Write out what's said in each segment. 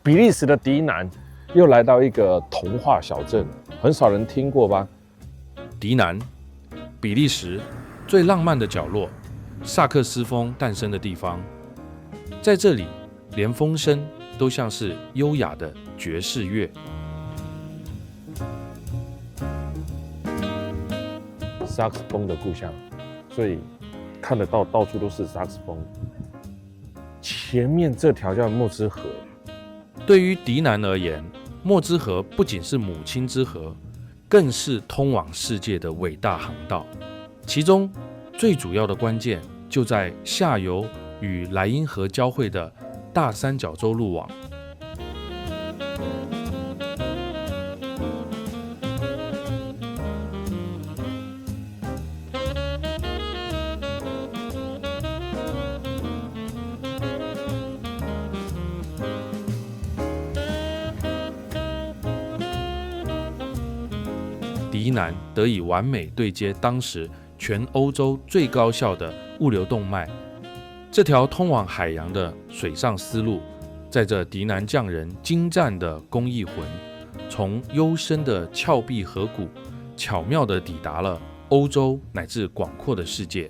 比利時的迪南又來到一個童話小鎮，很少人聽過吧？迪南，比利時最浪漫的角落，薩克斯風誕生的地方。在這裡，連風聲都像是優雅的爵士樂。薩克斯風的故鄉，所以看得到到處都是薩克斯風。前面這條叫默茲河。對於迪南而言，默茲河不僅是母親之河，更是通往世界的偉大航道。其中最主要的關鍵就在下游與萊茵河交匯的大三角洲路網。迪南得以完美對接當時全歐洲最高效的物流動脈，這條通往海洋的水上絲路，載着迪南匠人精湛的工藝魂，從幽深的峭壁河谷，巧妙地抵達了歐洲乃至廣闊的世界。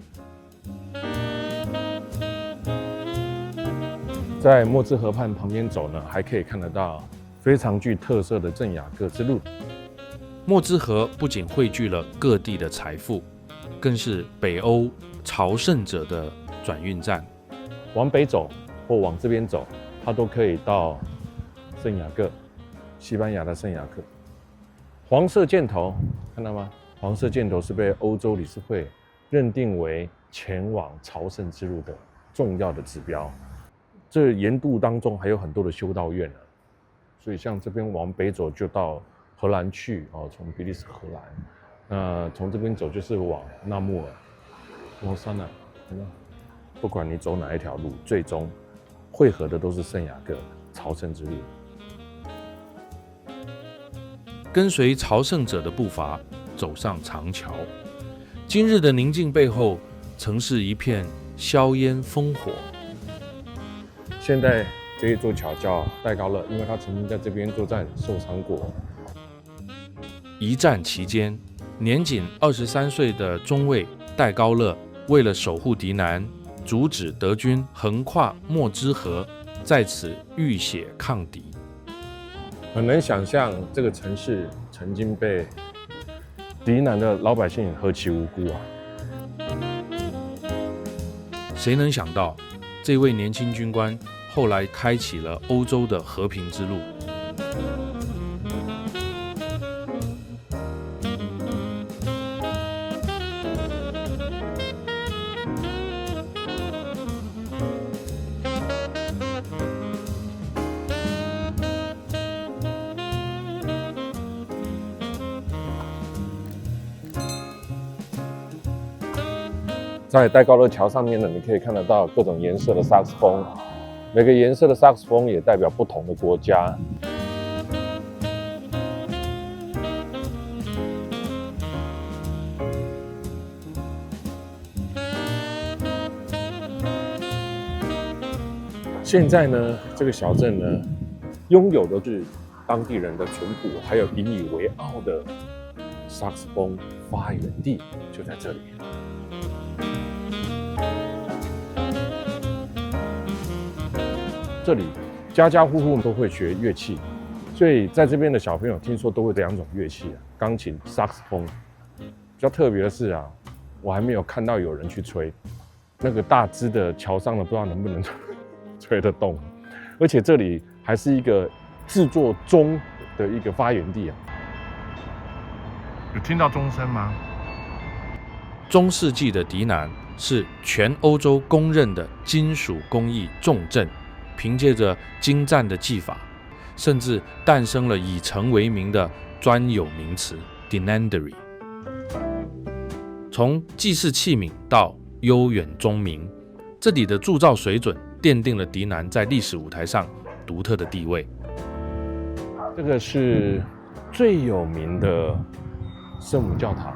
在默茲河畔旁邊走呢，還可以看得到非常具特色的聖雅各之路。默茲河不僅匯聚了各地的財富，更是北歐朝聖者的轉運站。往北走或往這邊走，它都可以到聖雅各，西班牙的聖雅各。黃色箭頭看到嗎？黃色箭頭是被歐洲理事會認定為前往朝聖之路的重要的指標。這沿路當中還有很多的修道院，所以像這邊往北走就到荷蘭去哦，從比利時荷蘭，那從這邊走就是往納穆爾、羅薩納，不管你走哪一條路，最終匯合的都是聖雅各朝聖之路。跟隨朝聖者的步伐走上長橋，今日的寧靜背後，曾是一片硝煙烽火。現在這一座橋叫戴高樂，因為他曾經在這邊作戰受傷過。一戰期間，年僅23歲的中尉戴高樂為了守護迪南，阻止德軍橫跨默茲河，在此浴血抗敵。很難想象這個城市曾經被迪南的老百姓何其無辜啊！誰能想到，這位年輕軍官後來開啟了歐洲的和平之路。在戴高樂橋上面呢，你可以看得到各種顏色的薩克斯風，每個顏色的薩克斯風也代表不同的國家。現在呢，這個小鎮呢，擁有的是當地人的淳樸，還有引以為傲的薩克斯風發源地，就在這裡。這裡家家戶戶都會學樂器，所以在這邊的小朋友聽說都會兩種樂器啊，鋼琴、薩克斯風。比較特別的是啊，我還沒有看到有人去吹，那個大支的橋上呢，不知道能不能吹得動。而且這裡還是一個製作鐘的一個發源地啊。有聽到鐘聲嗎？中世紀的迪南是全歐洲公認的金屬工藝重鎮。憑借着精湛的技法，甚至誕生了以誠為名的專有名詞 Dinandery。從祭祀器皿到悠遠鐘鳴，這裡的鑄造水準奠定了迪南在歷史舞台上獨特的地位。這個是最有名的聖母教堂，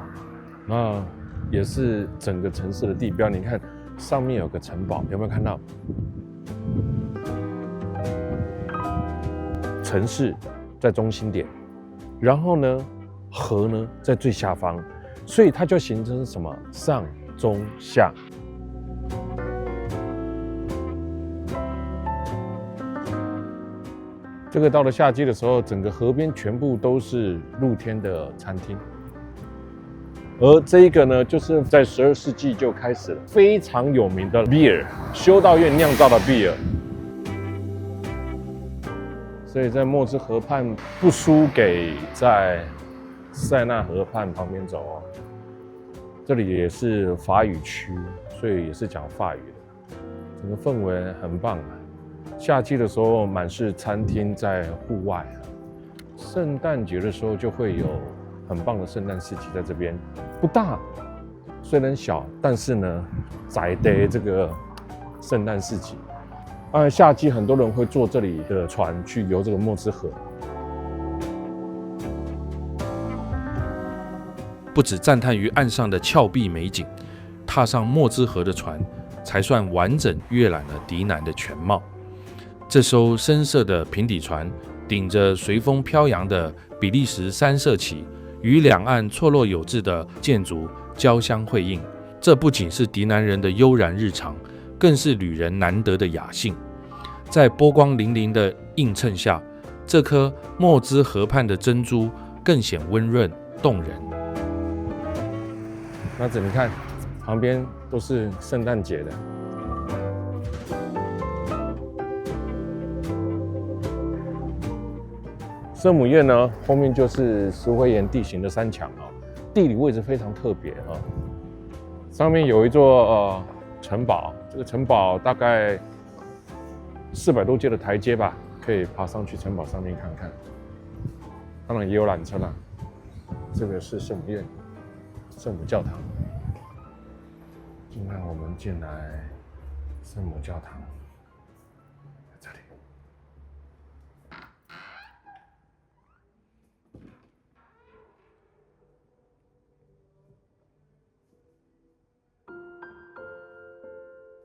那也是整個城市的地標。你看上面有個城堡，有沒有看到？城市在中心點，然後呢，河呢在最下方，所以它就形成什麼上中下。這個到了夏季的時候，整個河邊全部都是露天的餐廳。而這一個呢，就是在12世紀就開始了，非常有名的 beer， 修道院釀造的 beer。所以在墨茲河畔不輸給在塞納河畔旁邊走哦。這裡也是法語區，所以也是講法語的，整個氛圍很棒啊。夏季的時候滿是餐廳在戶外，聖誕節的時候就會有很棒的聖誕市集在這邊，不大，雖然小，但是呢，在地這個聖誕市集。夏季很多人會坐這裡的船去遊這個墨茲河。不只讚嘆於岸上的峭壁美景，踏上墨茲河的船，才算完整閱覽了迪南的全貌。這艘深色的平底船，頂着隨風飄揚的比利時三色旗，與兩岸錯落有致的建築交相輝映。這不僅是迪南人的悠然日常，更是旅人難得的雅興。在波光粼粼的映襯下，這顆墨茲河畔的珍珠更顯溫潤動人。那這你看，旁邊都是聖誕節的。聖母院呢，後面就是石灰岩地形的山牆啊，地理位置非常特別啊。上面有一座城堡，這個城堡大概400多階的台階吧，可以爬上去城堡上面看看。當然也有纜車啦。這個是聖母院、聖母教堂。今天我們進來聖母教堂，在這裡。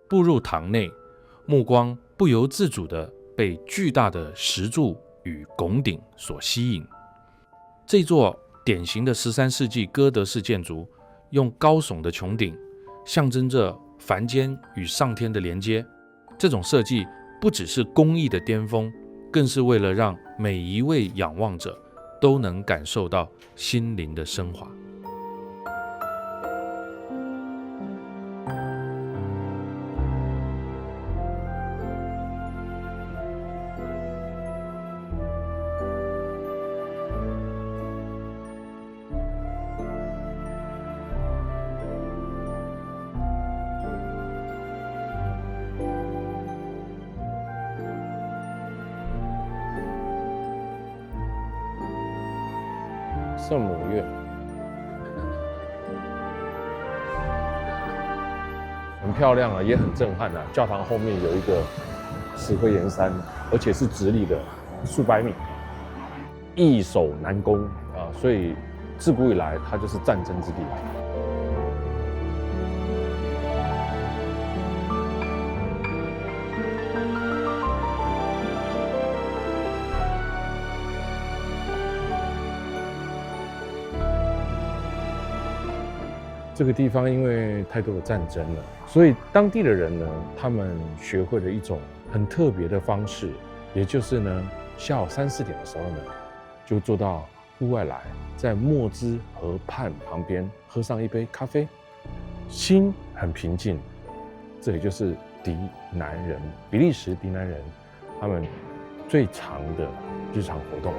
步入堂內，目光不由自主地被巨大的石柱與拱頂所吸引。這座典型的13世紀哥德式建築，用高聳的穹頂象徵着凡間與上天的連接。這種設計不只是工藝的巔峰，更是為了讓每一位仰望者都能感受到心靈的升華。聖母院很漂亮啊，也很震撼啊。教堂後面有一個石灰岩山，而且是直立的，數百米，易守難攻啊，所以自古以來它就是戰爭之地。这個地方因為太多的戰爭了，所以當地的人呢，他們學會了一種很特別的方式，也就是呢，下午3、4點的時候呢，就坐到戶外來，在墨茲河畔旁邊喝上一杯咖啡，心很平靜。這也就是迪南人，比利時迪南人，他們最長的日常活動。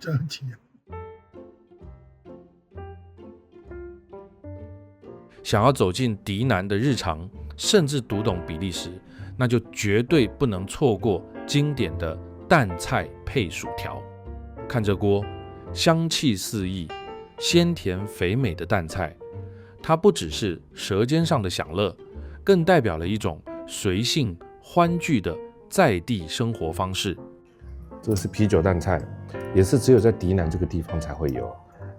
这样起。想要走进迪南的日常，甚至讀懂比利時，那就絕對不能錯過經典的淡菜配薯條。看這鍋，香氣四溢，鮮甜肥美的淡菜，它不只是舌尖上的享樂，更代表了一種隨性歡聚的在地生活方式。這個是啤酒淡菜，也是只有在迪南這個地方才會有。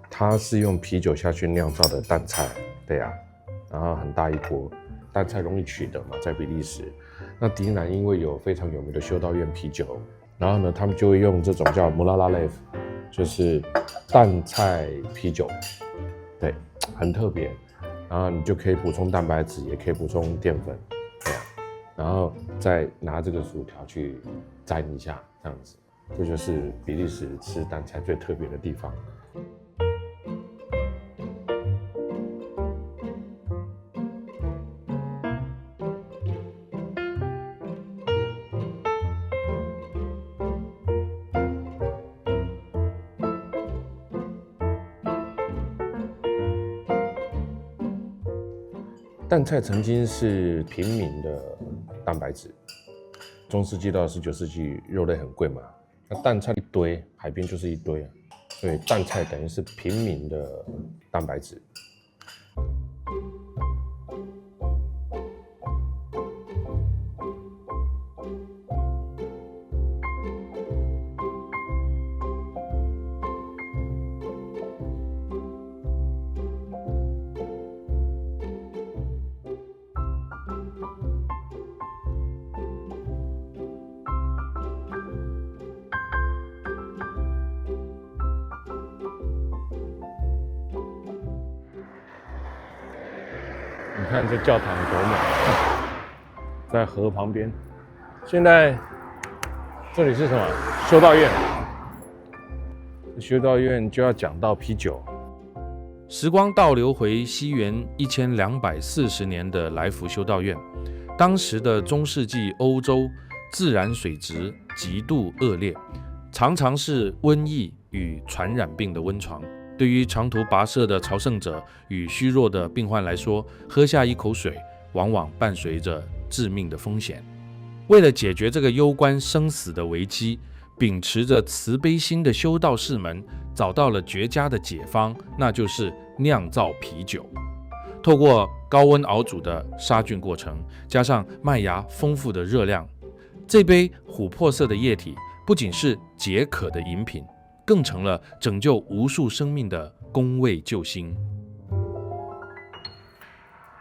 它是用啤酒下去釀造的淡菜，對啊，然後很大一鍋，淡菜容易取得嘛，在比利時。那迪南因為有非常有名的修道院啤酒，然後呢，他們就會用這種叫穆拉拉雷夫，就是淡菜啤酒，對，很特別。然後你就可以補充蛋白質，也可以補充澱粉，對啊，然後再拿這個薯條去沾一下，這樣子，這就是比利時吃淡菜最特別的地方。淡菜曾经是平民的蛋白質，中世紀到19世紀肉類很貴嘛，那淡菜一堆，海邊就是一堆啊，所以淡菜等於是平民的蛋白質。你看这教堂多美，在河旁邊。現在這裡是什麼？修道院。修道院就要講到啤酒。時光倒流回西元1240年的來福修道院，當時的中世紀歐洲自然水質極度惡劣，常常是瘟疫與傳染病的溫床。對於長途跋涉的朝聖者與虛弱的病患來說，喝下一口水往往伴隨着致命的風險。為了解決這個攸關生死的危機，秉持着慈悲心的修道士們找到了絕佳的解方，那就是釀造啤酒。透過高溫熬煮的殺菌過程，加上麥芽豐富的熱量，這杯琥珀色的液體不僅是解渴的飲品，更成了拯救無數生命的公衛救星。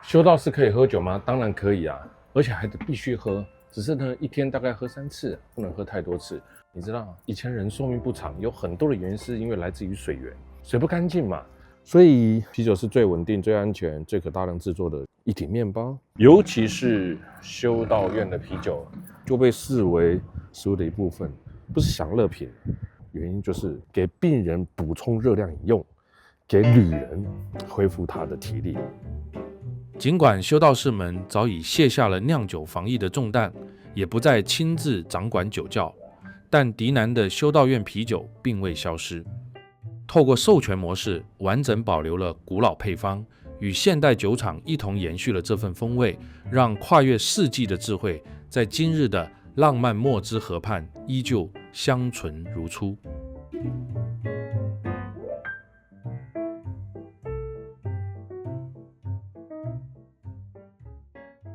修道士可以喝酒嗎？當然可以啊，而且還得必須喝。只是呢，一天大概喝3次，不能喝太多次。你知道，以前人壽命不長，有很多的原因是因為來自於水源，水不乾淨嘛。所以啤酒是最穩定、最安全、最可大量製作的一體麵包。尤其是修道院的啤酒，就被視為食物的一部分，不是享樂品。原因就是給病人補充熱量飲用，給旅人恢復他的體力。儘管修道士們早已卸下了釀酒防疫的重擔，也不再親自掌管酒窖，但迪南的修道院啤酒並未消失。透過授權模式，完整保留了古老配方，與現代酒廠一同延續了這份風味，讓跨越世紀的智慧，在今日的浪漫墨汁河畔依舊香醇如初。